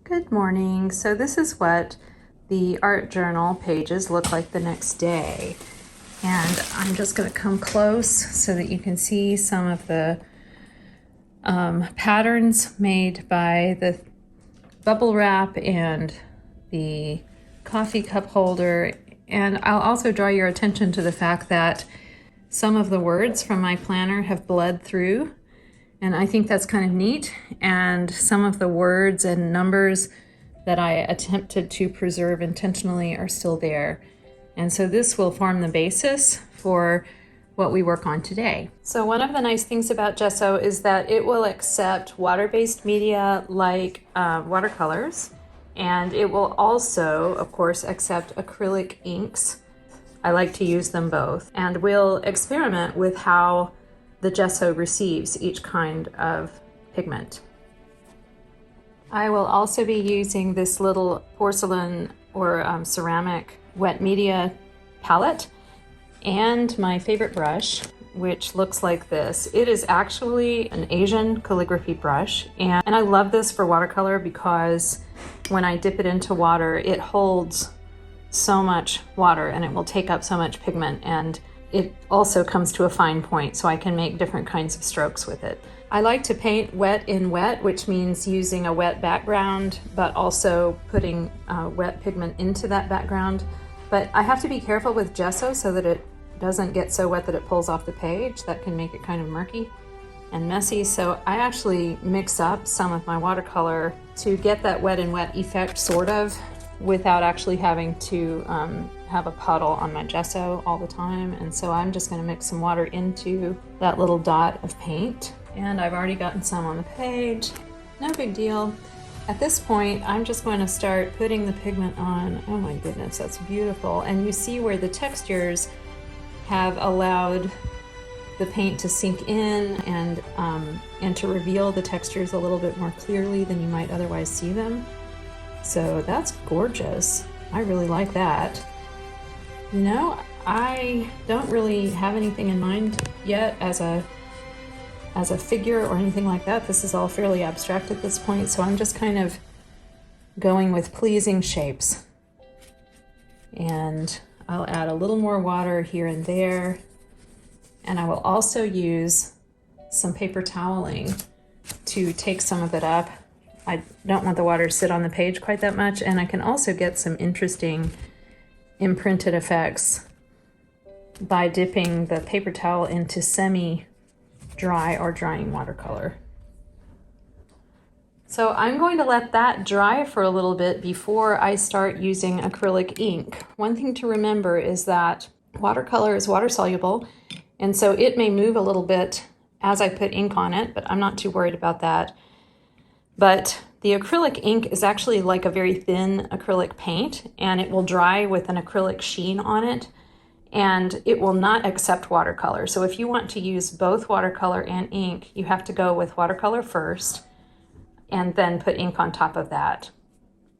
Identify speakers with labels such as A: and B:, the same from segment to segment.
A: Good morning. So this is what the art journal pages look like the next day. And I'm just going to come close so that you can see some of the patterns made by the bubble wrap and the coffee cup holder. And I'll also draw your attention to the fact that some of the words from my planner have bled through. And I think that's kind of neat. And some of the words and numbers that I attempted to preserve intentionally are still there. And so this will form the basis for what we work on today. So one of the nice things about gesso is that it will accept water-based media like watercolors. And it will also, of course, accept acrylic inks. I like to use them both. And we'll experiment with how the gesso receives each kind of pigment. I will also be using this little porcelain or ceramic wet media palette and my favorite brush, which looks like this. It is actually an Asian calligraphy brush, and I love this for watercolor because when I dip it into water, it holds so much water and it will take up so much pigment, and it also comes to a fine point, so I can make different kinds of strokes with it. I like to paint wet in wet, which means using a wet background, but also putting wet pigment into that background. But I have to be careful with gesso so that it doesn't get so wet that it pulls off the page. That can make it kind of murky and messy. So I actually mix up some of my watercolor to get that wet in wet effect, sort of, without actually having to have a puddle on my gesso all the time. And so I'm just going to mix some water into that little dot of paint. And I've already gotten some on the page. No big deal. At this point, I'm just going to start putting the pigment on. Oh my goodness, that's beautiful. And you see where the textures have allowed the paint to sink in and to reveal the textures a little bit more clearly than you might otherwise see them. So that's gorgeous. I really like that. You know, I don't really have anything in mind yet as a figure or anything like that. This is all fairly abstract at this point, so I'm just kind of going with pleasing shapes. And I'll add a little more water here and there. And I will also use some paper toweling to take some of it up. I don't want the water to sit on the page quite that much, and I can also get some interesting imprinted effects by dipping the paper towel into semi-dry or drying watercolor. So I'm going to let that dry for a little bit before I start using acrylic ink. One thing to remember is that watercolor is water soluble, and so it may move a little bit as I put ink on it, but I'm not too worried about that. But the acrylic ink is actually like a very thin acrylic paint, and it will dry with an acrylic sheen on it, and it will not accept watercolor. So if you want to use both watercolor and ink, you have to go with watercolor first and then put ink on top of that,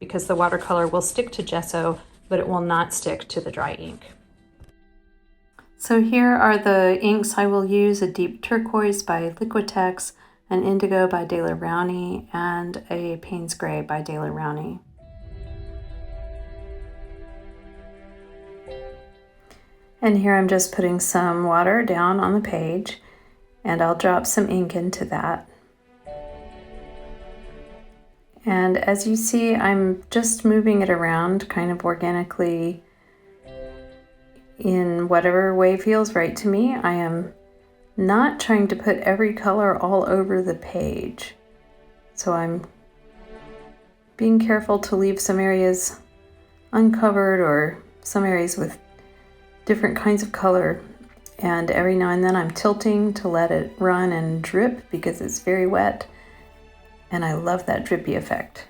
A: because the watercolor will stick to gesso, but it will not stick to the dry ink. So here are the inks I will use: a deep turquoise by Liquitex, an indigo by Daler Rowney, and a Payne's Gray by Daler Rowney. And here I'm just putting some water down on the page, and I'll drop some ink into that. And as you see, I'm just moving it around kind of organically in whatever way feels right to me. I am not trying to put every color all over the page. So I'm being careful to leave some areas uncovered or some areas with different kinds of color. And every now and then I'm tilting to let it run and drip because it's very wet. And I love that drippy effect.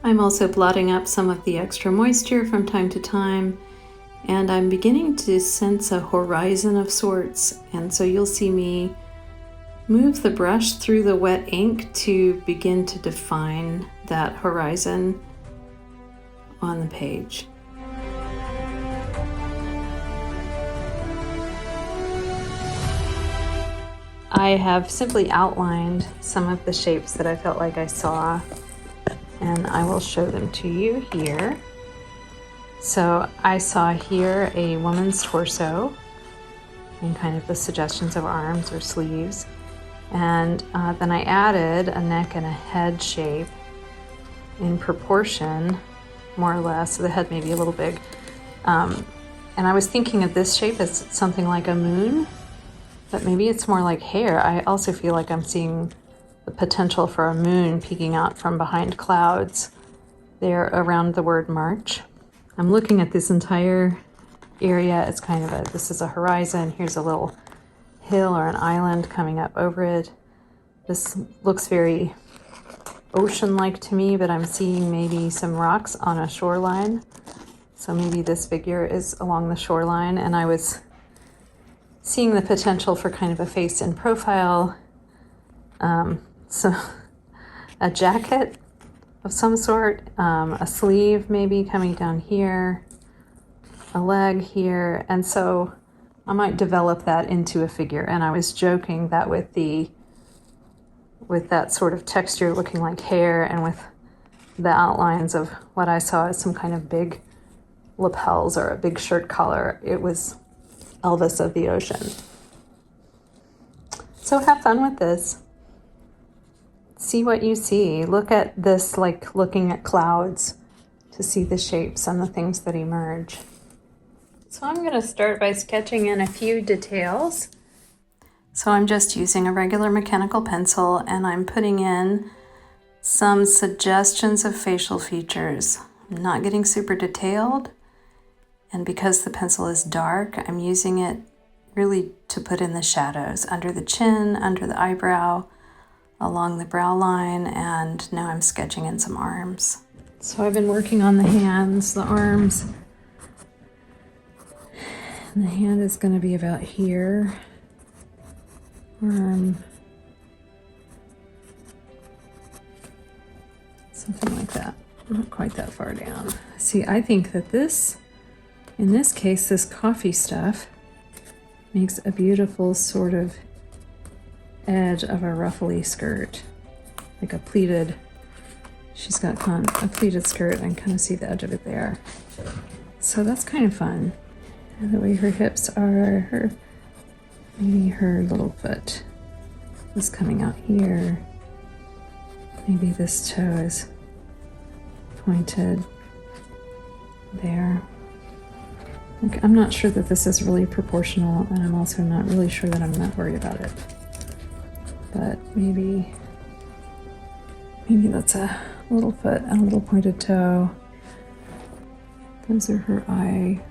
A: I'm also blotting up some of the extra moisture from time to time, And I'm beginning to sense a horizon of sorts, and so you'll see me move the brush through the wet ink to begin to define that horizon on the page. I have simply outlined some of the shapes that I felt like I saw, and I will show them to you here. So I saw here a woman's torso and kind of the suggestions of arms or sleeves. And then I added a neck and a head shape in proportion, more or less. So the head may be a little big. And I was thinking of this shape as something like a moon, but maybe it's more like hair. I also feel like I'm seeing the potential for a moon peeking out from behind clouds there around the word March. I'm looking at this entire area as kind of this is a horizon. Here's a little hill or an island coming up over it. This looks very ocean-like to me, but I'm seeing maybe some rocks on a shoreline. So maybe this figure is along the shoreline, and I was seeing the potential for kind of a face in profile. So a jacket of some sort, a sleeve maybe coming down here, a leg here, and so I might develop that into a figure. And I was joking that with that sort of texture looking like hair and with the outlines of what I saw as some kind of big lapels or a big shirt collar, it was Elvis of the ocean. So have fun with this. See what you see. Look at this like looking at clouds to see the shapes and the things that emerge. So I'm going to start by sketching in a few details. So I'm just using a regular mechanical pencil and I'm putting in some suggestions of facial features. I'm not getting super detailed, and because the pencil is dark, I'm using it really to put in the shadows under the chin, under the eyebrow, along the brow line, and now I'm sketching in some arms. So I've been working on the hands, the arms, and the hand is going to be about here. Arm, something like that, not quite that far down. See, I think that in this case, this coffee stuff makes a beautiful sort of edge of a ruffly skirt, like a pleated, she's got a pleated skirt. I can kind of see the edge of it there. So that's kind of fun. And the way her hips are, maybe her little foot is coming out here. Maybe this toe is pointed there. Okay, I'm not sure that this is really proportional, and I'm also not really sure that I'm not worried about it. But maybe that's a little foot and a little pointed toe. Those are her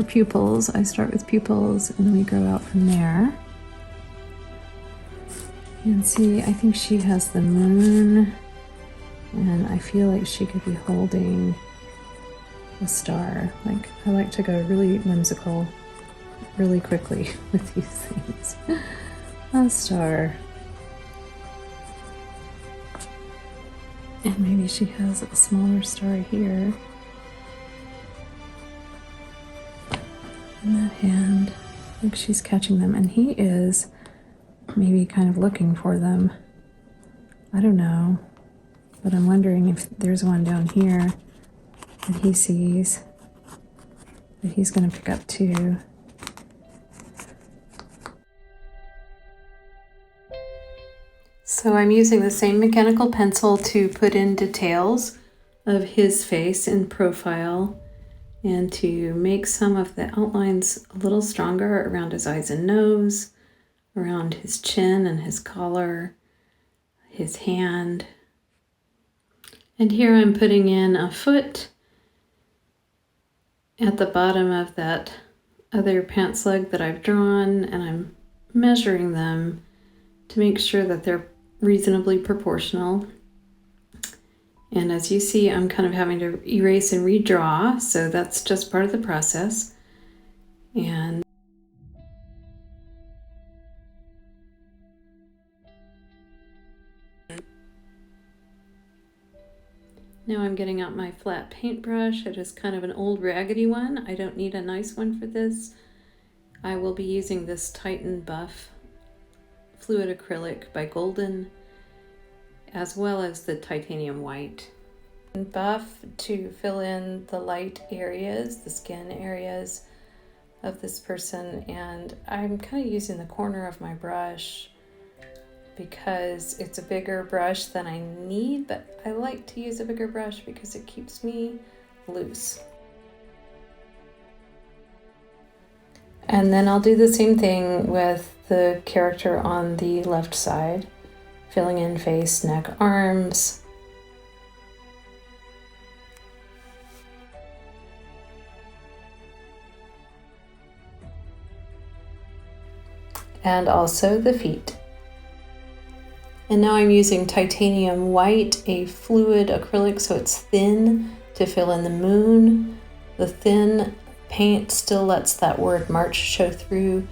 A: pupils. I start with pupils and then we go out from there. And see, I think she has the moon, and I feel like she could be holding a star. Like, I like to go really whimsical really quickly with these things. A star. And maybe she has a smaller star here. And that hand, like she's catching them, and he is maybe kind of looking for them. I don't know, but I'm wondering if there's one down here that he sees that he's going to pick up too. So I'm using the same mechanical pencil to put in details of his face in profile and to make some of the outlines a little stronger around his eyes and nose, around his chin and his collar, his hand. And here I'm putting in a foot at the bottom of that other pants leg that I've drawn, and I'm measuring them to make sure that they're reasonably proportional. And as you see, I'm kind of having to erase and redraw, so that's just part of the process. And now I'm getting out my flat paintbrush. It is kind of an old raggedy one. I don't need a nice one for this. I will be using this Titan Buff Fluid Acrylic by Golden, as well as the Titanium White. Buff to fill in the light areas, the skin areas of this person, and I'm kind of using the corner of my brush because it's a bigger brush than I need, but I like to use a bigger brush because it keeps me loose. And then I'll do the same thing with the character on the left side, filling in face, neck, arms. And also the feet. And now I'm using Titanium White, a fluid acrylic, so it's thin, to fill in the moon. The thin paint still lets that word March show through,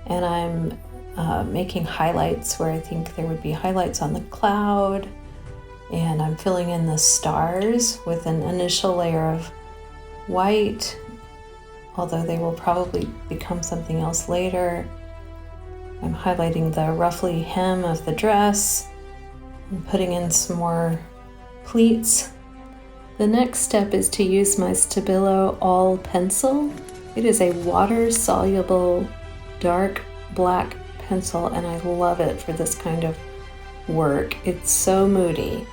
A: and I'm making highlights where I think there would be highlights on the cloud, and I'm filling in the stars with an initial layer of white, although they will probably become something else later. I'm highlighting the ruffly hem of the dress and putting in some more pleats. The next step is to use my Stabilo All pencil. It is a water-soluble dark black pencil, and I love it for this kind of work. It's so moody.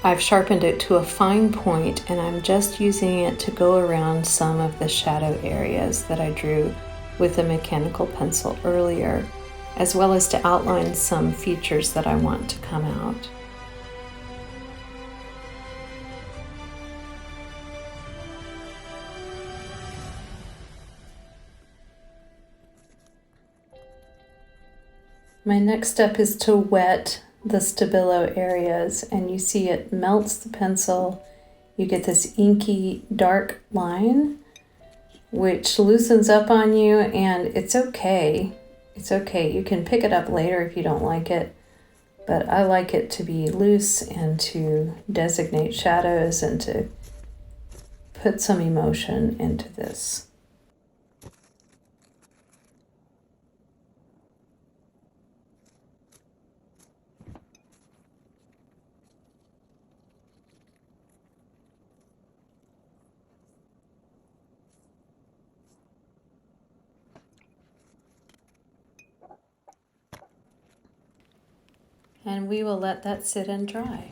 A: I've sharpened it to a fine point, and I'm just using it to go around some of the shadow areas that I drew with a mechanical pencil earlier, as well as to outline some features that I want to come out. My next step is to wet the Stabilo areas, and you see it melts the pencil. You get this inky dark line, which loosens up on you, and it's okay. It's okay. You can pick it up later if you don't like it, but I like it to be loose and to designate shadows and to put some emotion into this. And we will let that sit and dry.